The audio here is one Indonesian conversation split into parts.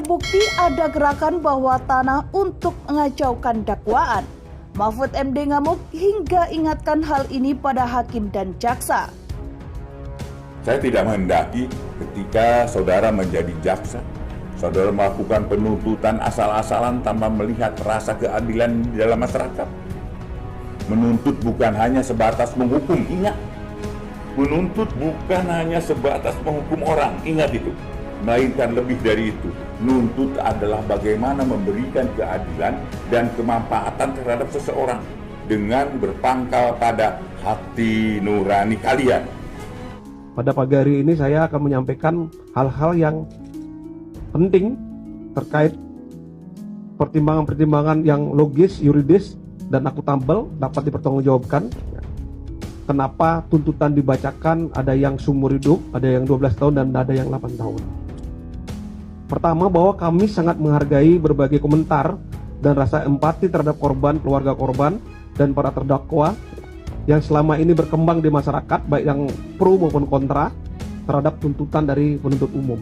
terbukti ada gerakan bawah tanah untuk mengacaukan dakwaan. Mahfud MD ngamuk hingga ingatkan hal ini pada hakim dan jaksa. Saya tidak menghendaki ketika saudara menjadi jaksa, saudara melakukan penuntutan asal-asalan tanpa melihat rasa keadilan di dalam masyarakat. Menuntut bukan hanya sebatas menghukum, ingat. Menuntut bukan hanya sebatas menghukum orang, ingat itu. Melainkan lebih dari itu. Nuntut adalah bagaimana memberikan keadilan dan kemanfaatan terhadap seseorang dengan berpangkal pada hati nurani kalian. Pada pagi hari ini saya akan menyampaikan hal-hal yang penting terkait pertimbangan-pertimbangan yang logis, yuridis, dan akuntabel dapat dipertanggungjawabkan. Kenapa tuntutan dibacakan ada yang seumur hidup, ada yang 12 tahun, dan ada yang 8 tahun. Pertama, bahwa kami sangat menghargai berbagai komentar dan rasa empati terhadap korban, keluarga korban, dan para terdakwa yang selama ini berkembang di masyarakat, baik yang pro maupun kontra terhadap tuntutan dari penuntut umum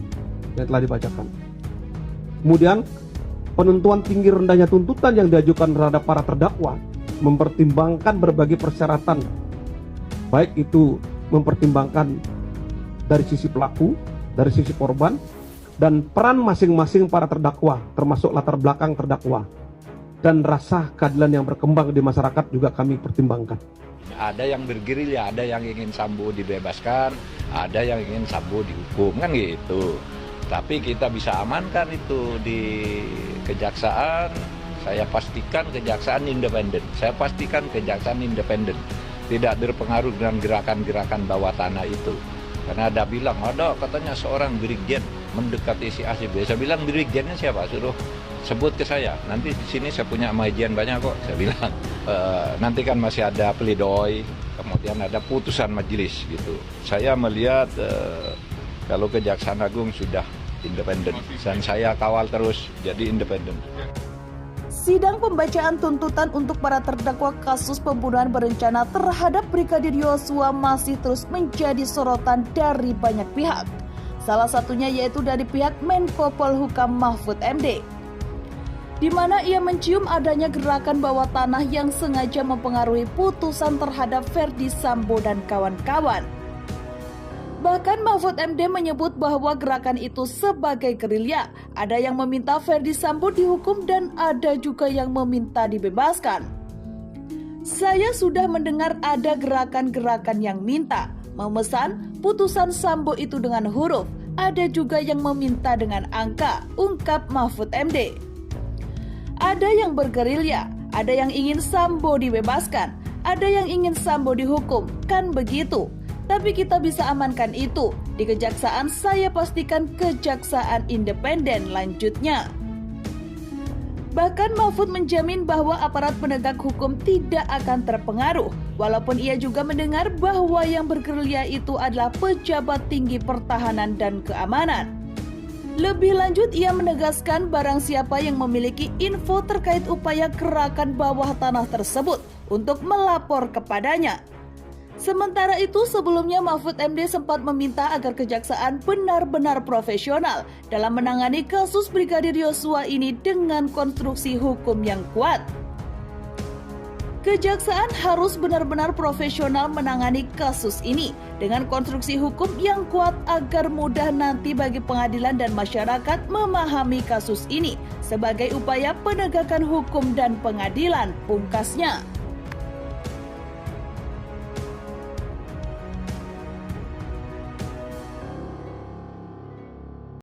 yang telah dibacakan. Kemudian, penentuan tinggi rendahnya tuntutan yang diajukan terhadap para terdakwa mempertimbangkan berbagai persyaratan, baik itu mempertimbangkan dari sisi pelaku, dari sisi korban, dan peran masing-masing para terdakwa, termasuk latar belakang terdakwa, dan rasa keadilan yang berkembang di masyarakat juga kami pertimbangkan. Ada yang bergerilya, ada yang ingin Sambo dibebaskan, ada yang ingin Sambo dihukum, kan gitu. Tapi kita bisa amankan itu di kejaksaan. Saya pastikan kejaksaan independen. Tidak berpengaruh dengan gerakan-gerakan bawah tanah itu. Karena ada bilang, ada katanya seorang brigjen mendekati si A, si B. Saya bilang, brigjennya siapa? Suruh sebut ke saya. Nanti di sini saya punya majian banyak kok. Saya bilang, nanti kan masih ada pledoi, kemudian ada putusan majelis gitu. Saya melihat kalau Kejaksaan Agung sudah independen dan saya kawal terus jadi independen. Sidang pembacaan tuntutan untuk para terdakwa kasus pembunuhan berencana terhadap Brigadir Yosua masih terus menjadi sorotan dari banyak pihak. Salah satunya yaitu dari pihak Menko Polhukam Mahfud MD, di mana ia mencium adanya gerakan bawah tanah yang sengaja mempengaruhi putusan terhadap Ferdy Sambo dan kawan-kawan. Bahkan Mahfud MD menyebut bahwa gerakan itu sebagai gerilya. Ada yang meminta Ferdy Sambo dihukum dan ada juga yang meminta dibebaskan. Saya sudah mendengar ada gerakan-gerakan yang minta, memesan putusan Sambo itu dengan huruf. Ada juga yang meminta dengan angka, ungkap Mahfud MD. Ada yang bergerilya, ada yang ingin Sambo dibebaskan, ada yang ingin Sambo dihukum, kan begitu. Tapi kita bisa amankan itu. Di kejaksaan saya pastikan kejaksaan independen, lanjutnya. Bahkan Mahfud menjamin bahwa aparat penegak hukum tidak akan terpengaruh. Walaupun ia juga mendengar bahwa yang bergerilya itu adalah pejabat tinggi pertahanan dan keamanan. Lebih lanjut, ia menegaskan barang siapa yang memiliki info terkait upaya gerakan bawah tanah tersebut untuk melapor kepadanya. Sementara itu, sebelumnya Mahfud MD sempat meminta agar kejaksaan benar-benar profesional dalam menangani kasus Brigadir Yosua ini dengan konstruksi hukum yang kuat. Kejaksaan harus benar-benar profesional menangani kasus ini dengan konstruksi hukum yang kuat agar mudah nanti bagi pengadilan dan masyarakat memahami kasus ini sebagai upaya penegakan hukum dan pengadilan, pungkasnya.